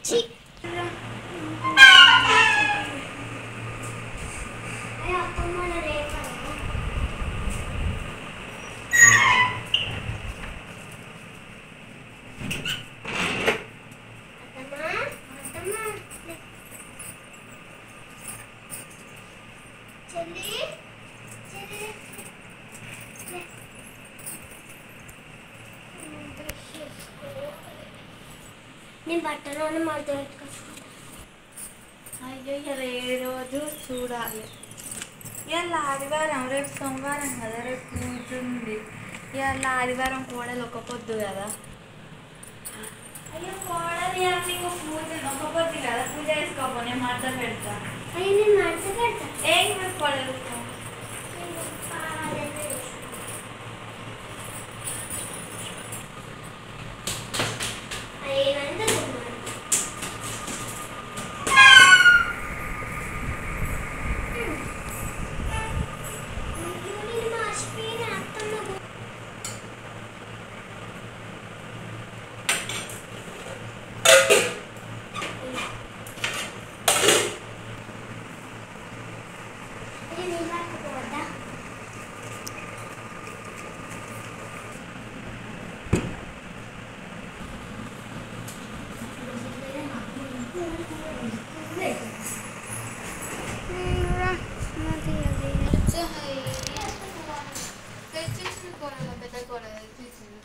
చి నేను బట్టలు మడత పెట్టుకుంటా. అయ్యో ఇలా ఏ రోజు చూడాలి. ఇవాళ ఆదివారం, రేపు సోమవారం కదా, రేపు పూజ ఉంది. ఇవాళ ఆదివారం కోడలు ఒక పొద్దు కదా. అయ్యో కోడలు ఇవాళ నీకు పూజ ఒక పొద్దు కదా, పూజ చేసుకోపో, నేను మడత పెడతా. అయ్యో నేను మడత పెడతా. ఏం కోడలు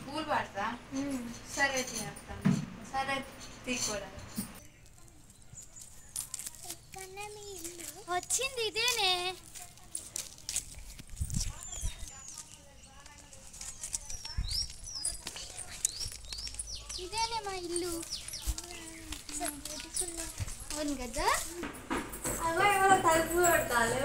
పూలు పడతా. సరే తినేస్తాను. సరే తీసుకోవడం వచ్చింది ఇదేనే. ఇదేనే మా ఇల్లు. అవును కదా. అలా తలుపు కొట్టాలి.